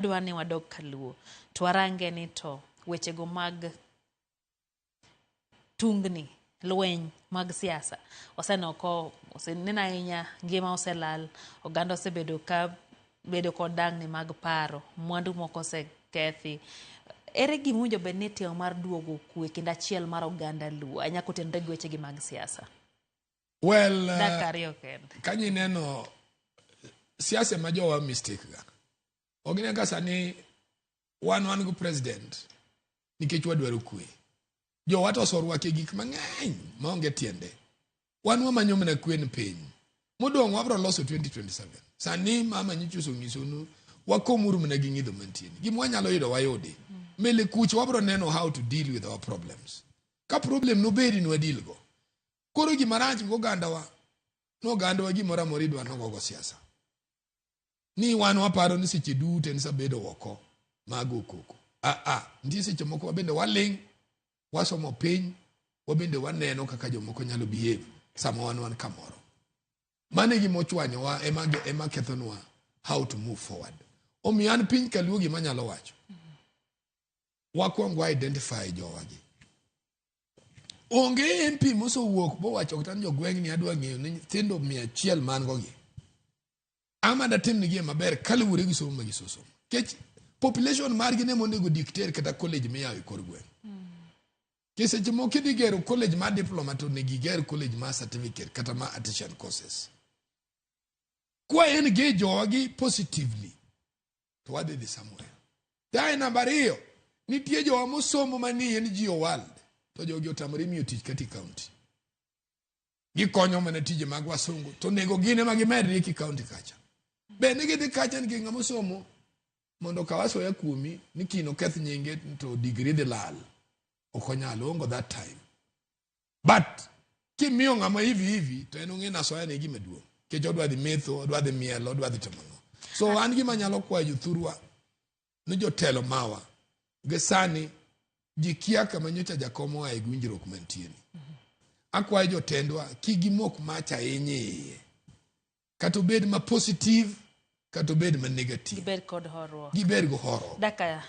dwani wadog Kaluo to warange ni to wechego mag tungni lweny mag siasa osenoko osenena ahinya ngima oselal oganda osebedo kod dang'ni mag paro mwandu moko osekethi ere gimunjo benitio mar duogo kwe kendo achiel mar oganda Luo anyako tenre gi wechegi mag siasa. Well, kanyi neno siasa ma jowa mistake ga. Ogine ka sani wan go president nikech wadwaro kwe. Jowa to osorwake gik mang'eny maonge tiende. Wan wamanyo mana kwe ni piny. Modong' wabro loso 2027. Sani mama nyichuso ngisonu wakomuru mana gi ng'idho mantieni. Gima wanyalo yudo wayudi. Mele kuch wabro neno how to deal with our problems. Ka problem no bedi no deal go. Koro gima rach go gandawa. No gandawa gimora moridwa no go siasa. Ni wan waparo ni seche dute ni sabedo woko mago koko. Ndi seche moko wabende waling wasomo piny wabende waneno kaka jomoko nyalo behave sama wan kamoro. Mane gima ochwanyowa ema kethonwa how to move forward. Omiyo an piny Kaluo gima nyalo wacho. Wakwongo identify jowagi. Onge MP mosowuok bo wacho katan jogweng' ni adwa ng'eyo ni nyithindo 100 man gogi. Ama da tim nigi maber kaluwore gi somo magi somo. Kech population margi ne monego dictate kata college miyawo e kor gweng'. Seche moko idhi gero college ma diploma to negi ger college ma certificate kata ma artisan courses. Kwa en jowagi positively to wadhi dhi somewhere. Dai namba 2 nitie jowa mosomo mani en Geo World to jogi otamore miyo tich kati county. Gikonyo mana tije mag wasungu to nego gine ma gimedre ki county kacha. Bende gidhi kacha ni ng'ama somo mondo kawaso ya kuomi ni kino keth nyinge to degree de lal. Okonyalo ongo that time. But kimiyo ng'ama hivi to en ong'e nasoya ne gima duong'. Kech odwa dhi metho, odwa dhi miel, odwa dhi timono. So an gima nyalo kwayo jothurwa ni jotelo mawa gesani jikia kama nyocha jakomo ai gwinjruok mantieni. Akwayo jotendwa kigimok macha ahinya. Kato bed ma positive, kato bed ma negative. Gibed kod horruok. Gibed go horruok. Daka